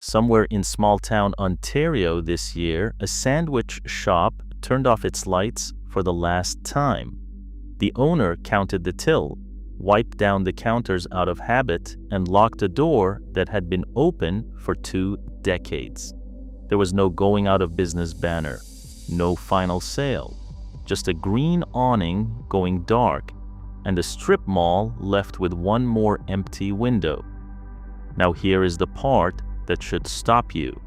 Somewhere in small-town Ontario this year, a sandwich shop turned off its lights for the last time. The owner counted the till, wiped down the counters out of habit, and locked a door that had been open for 2 decades. There was no going out of business banner, no final sale, just a green awning going dark, and a strip mall left with one more empty window. Now here is the part that should stop you.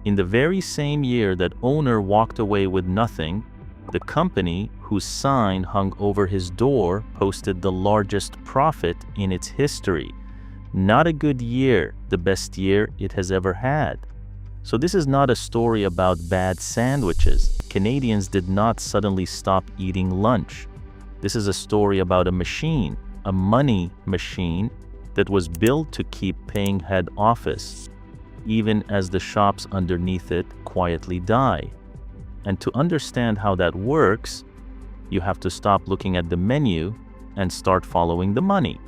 In the very same year that owner walked away with nothing, the company whose sign hung over his door posted the largest profit in its history. Not a good year, the best year it has ever had. So this is not a story about bad sandwiches. Canadians did not suddenly stop eating lunch. This is a story about a machine, a money machine that was built to keep paying head office, even as the shops underneath it quietly die. And to understand how that works, you have to stop looking at the menu and start following the money.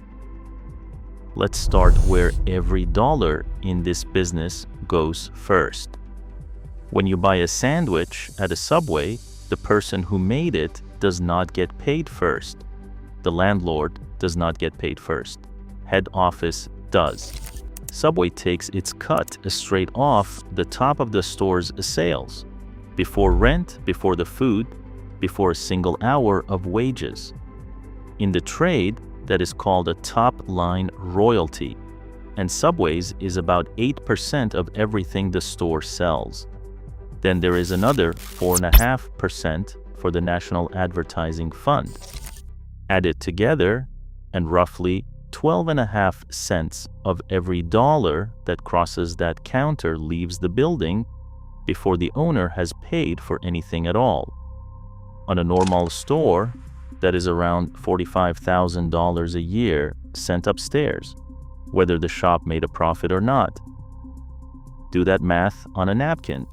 Let's start where every dollar in this business goes first. When you buy a sandwich at a Subway, the person who made it does not get paid first. The landlord does not get paid first. Head office does. Subway takes its cut straight off the top of the store's sales, before rent, before the food, before a single hour of wages. In the trade, that is called a top-line royalty, and Subway's is about 8% of everything the store sells. Then there is another 4.5% for the National Advertising Fund. Add it together, and roughly 12.5 cents of every dollar that crosses that counter leaves the building before the owner has paid for anything at all. On a normal store, that is around $45,000 a year sent upstairs, whether the shop made a profit or not. Do that math on a napkin.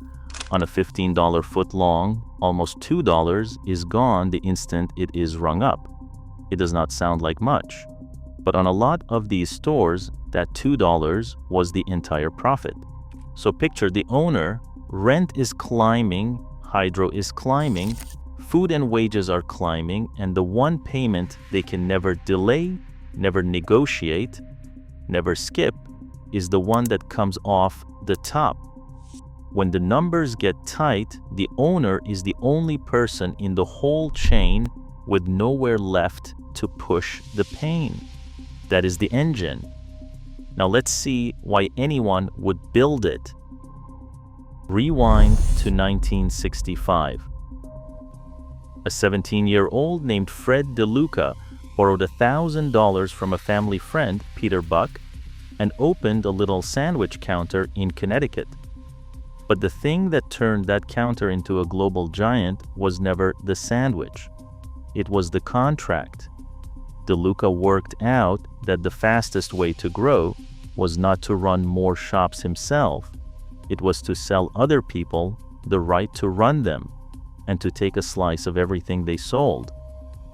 On a $15 footlong, almost $2 is gone the instant it is rung up. It does not sound like much, but on a lot of these stores, that $2 was the entire profit. So picture the owner, rent is climbing, hydro is climbing, food and wages are climbing, and the one payment they can never delay, never negotiate, never skip is the one that comes off the top. When the numbers get tight, the owner is the only person in the whole chain with nowhere left to push the pain. That is the engine. Now let's see why anyone would build it. Rewind to 1965. A 17-year-old named Fred DeLuca borrowed $1,000 from a family friend, Peter Buck, and opened a little sandwich counter in Connecticut. But the thing that turned that counter into a global giant was never the sandwich. It was the contract. DeLuca worked out that the fastest way to grow was not to run more shops himself. It was to sell other people the right to run them and to take a slice of everything they sold.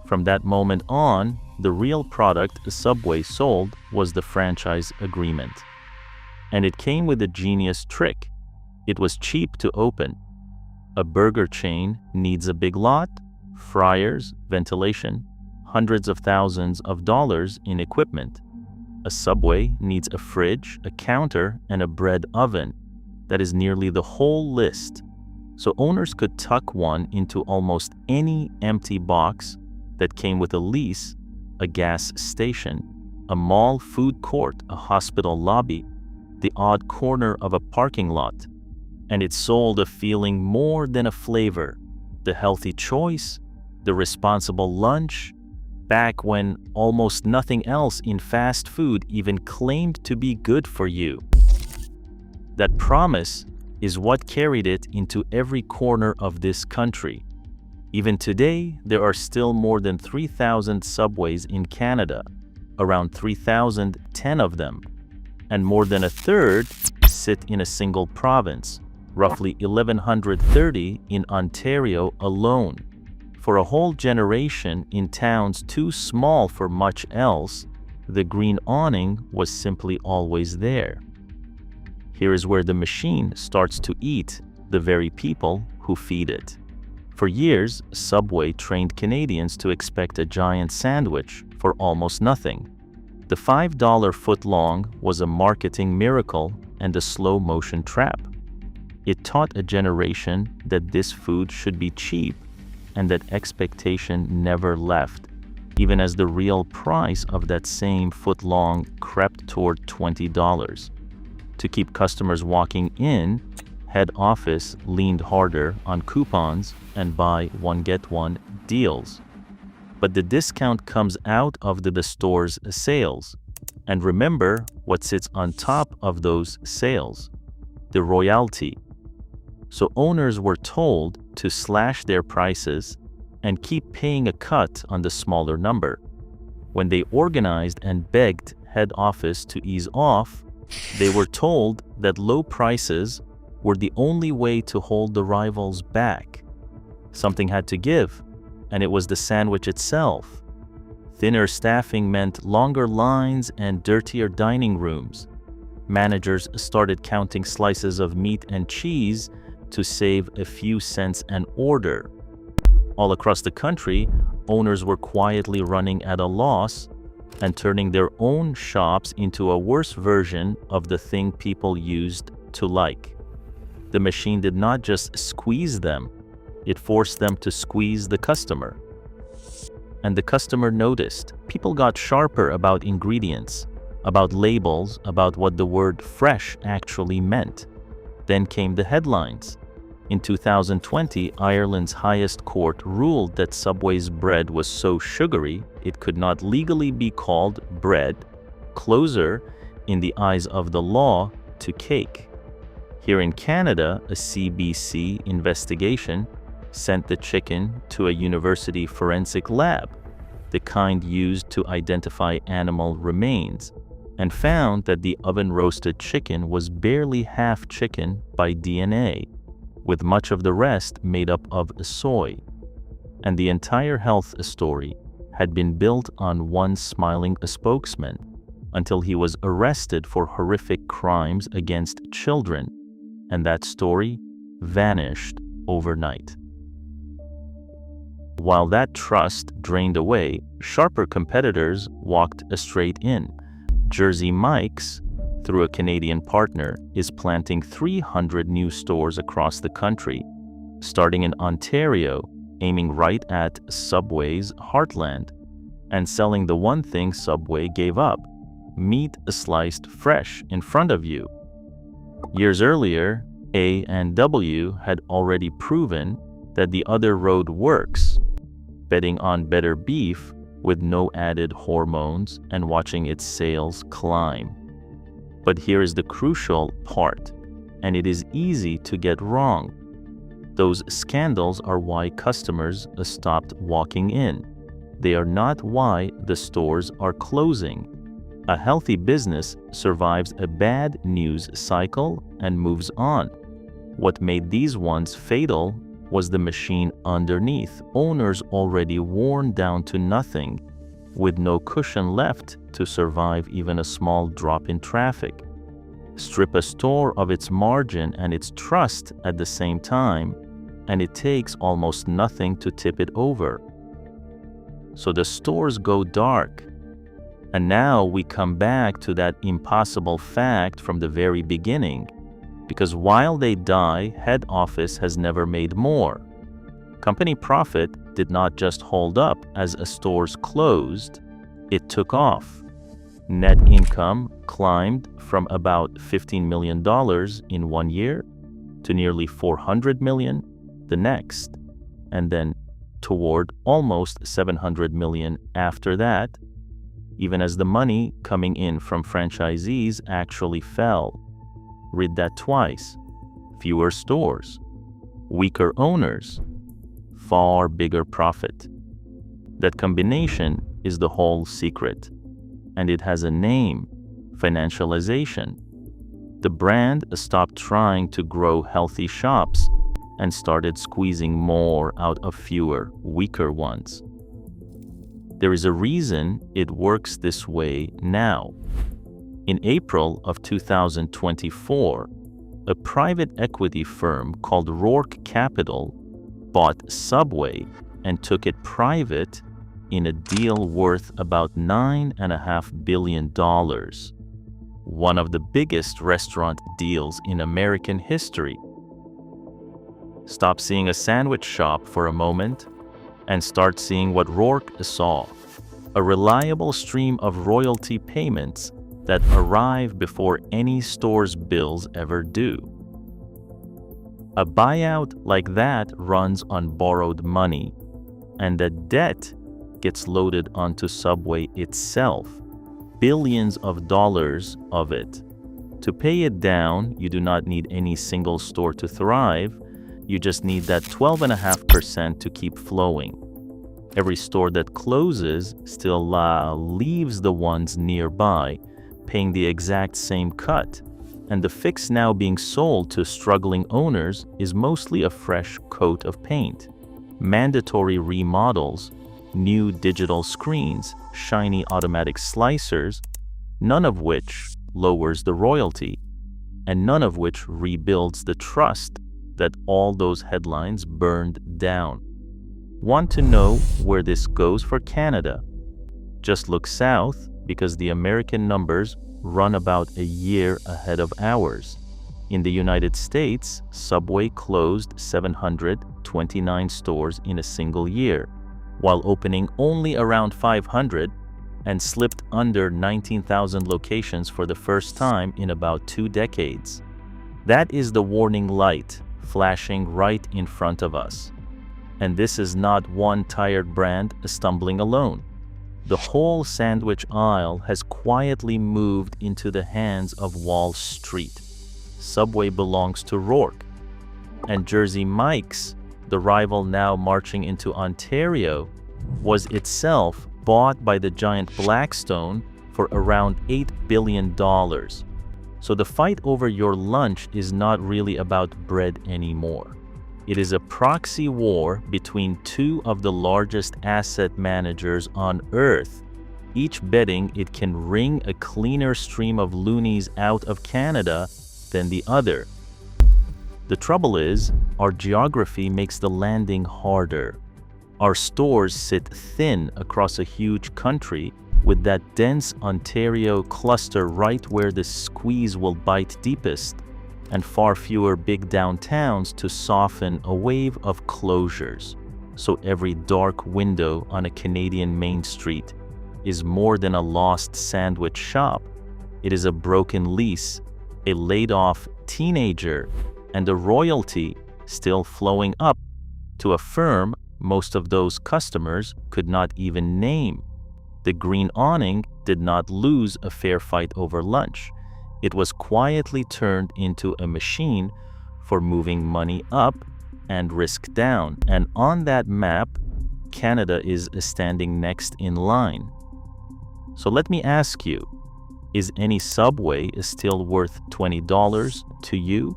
From that moment on, the real product Subway sold was the franchise agreement. And it came with a genius trick. It was cheap to open. A burger chain needs a big lot, fryers, ventilation, hundreds of thousands of dollars in equipment. A Subway needs a fridge, a counter, and a bread oven. That is nearly the whole list. So owners could tuck one into almost any empty box that came with a lease, a gas station, a mall food court, a hospital lobby, the odd corner of a parking lot. And it sold a feeling more than a flavor, the healthy choice, the responsible lunch, back when almost nothing else in fast food even claimed to be good for you. That promise is what carried it into every corner of this country. Even today, there are still more than 3,000 Subways in Canada, around 3,010 of them, and more than a third sit in a single province, roughly 1,130 in Ontario alone. For a whole generation in towns too small for much else, the green awning was simply always there. Here is where the machine starts to eat the very people who feed it. For years, Subway trained Canadians to expect a giant sandwich for almost nothing. The $5 footlong was a marketing miracle and a slow-motion trap. It taught a generation that this food should be cheap and that expectation never left, even as the real price of that same footlong crept toward $20. To keep customers walking in, head office leaned harder on coupons and buy one get one deals. But the discount comes out of the store's sales. And remember what sits on top of those sales: the royalty. So owners were told to slash their prices and keep paying a cut on the smaller number. When they organized and begged head office to ease off, they were told that low prices were the only way to hold the rivals back. Something had to give, and it was the sandwich itself. Thinner staffing meant longer lines and dirtier dining rooms. Managers started counting slices of meat and cheese to save a few cents an order. All across the country, owners were quietly running at a loss and turning their own shops into a worse version of the thing people used to like. The machine did not just squeeze them, it forced them to squeeze the customer. And the customer noticed. People got sharper about ingredients, about labels, about what the word fresh actually meant. Then came the headlines. In 2020, Ireland's highest court ruled that Subway's bread was so sugary it could not legally be called bread, closer, in the eyes of the law, to cake. Here in Canada, a CBC investigation sent the chicken to a university forensic lab, the kind used to identify animal remains, and found that the oven-roasted chicken was barely half chicken by DNA, with much of the rest made up of soy. And the entire health story had been built on one smiling spokesman until he was arrested for horrific crimes against children, and that story vanished overnight. While that trust drained away, sharper competitors walked straight in. Jersey Mike's, through a Canadian partner, is planting 300 new stores across the country, starting in Ontario, aiming right at Subway's heartland, and selling the one thing Subway gave up: meat sliced fresh in front of you. Years earlier, A&W had already proven that the other road works, betting on better beef with no added hormones and watching its sales climb. But here is the crucial part, and it is easy to get wrong. Those scandals are why customers stopped walking in. They are not why the stores are closing. A healthy business survives a bad news cycle and moves on. What made these ones fatal was the machine underneath, owners already worn down to nothing, with no cushion left to survive even a small drop in traffic. Strip a store of its margin and its trust at the same time, and it takes almost nothing to tip it over. So the stores go dark. And now we come back to that impossible fact from the very beginning, because while they die, head office has never made more. Company profit did not just hold up as stores closed, it took off. Net income climbed from about $15 million in 1 year to nearly $400 million the next, and then toward almost $700 million after that, even as the money coming in from franchisees actually fell. Read that twice. Fewer stores, weaker owners, far bigger profit. That combination is the whole secret, and it has a name: financialization. The brand stopped trying to grow healthy shops and started squeezing more out of fewer, weaker ones. There is a reason it works this way now. In April of 2024, a private equity firm called Roark Capital bought Subway and took it private in a deal worth about $9.5 billion. One of the biggest restaurant deals in American history. Stop seeing a sandwich shop for a moment and start seeing what Roark saw: a reliable stream of royalty payments that arrive before any store's bills ever do. A buyout like that runs on borrowed money, and the debt gets loaded onto Subway itself, billions of dollars of it. To pay it down, you do not need any single store to thrive. You just need that 12.5% to keep flowing. Every store that closes still leaves the ones nearby paying the exact same cut, and the fix now being sold to struggling owners is mostly a fresh coat of paint, mandatory remodels, new digital screens, shiny automatic slicers, none of which lowers the royalty, and none of which rebuilds the trust that all those headlines burned down. Want to know where this goes for Canada? Just look south, because the American numbers run about a year ahead of ours. In the United States, Subway closed 729 stores in a single year, while opening only around 500, and slipped under 19,000 locations for the first time in about 2 decades. That is the warning light flashing right in front of us. And this is not one tired brand stumbling alone. The whole sandwich aisle has quietly moved into the hands of Wall Street. Subway belongs to Roark, and Jersey Mike's, the rival now marching into Ontario, was itself bought by the giant Blackstone for around $8 billion. So the fight over your lunch is not really about bread anymore. It is a proxy war between two of the largest asset managers on earth, each betting it can wring a cleaner stream of loonies out of Canada than the other. The trouble is, our geography makes the landing harder. Our stores sit thin across a huge country, with that dense Ontario cluster right where the squeeze will bite deepest, and far fewer big downtowns to soften a wave of closures. So every dark window on a Canadian main street is more than a lost sandwich shop. It is a broken lease, a laid-off teenager, and a royalty still flowing up to a firm most of those customers could not even name. The green awning did not lose a fair fight over lunch. It was quietly turned into a machine for moving money up and risk down. And on that map, Canada is standing next in line. So let me ask you, is any Subway still worth $20 to you?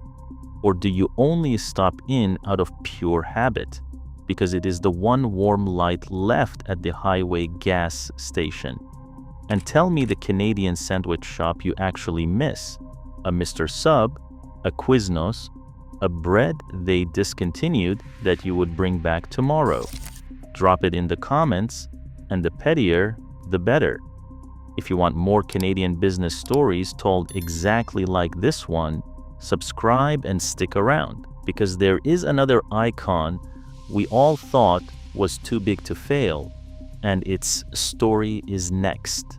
Or do you only stop in out of pure habit, because it is the one warm light left at the highway gas station? And tell me the Canadian sandwich shop you actually miss: a Mr. Sub, a Quiznos, a bread they discontinued that you would bring back tomorrow. Drop it in the comments, and the pettier, the better. If you want more Canadian business stories told exactly like this one, subscribe and stick around, because there is another icon we all thought was too big to fail, and its story is next.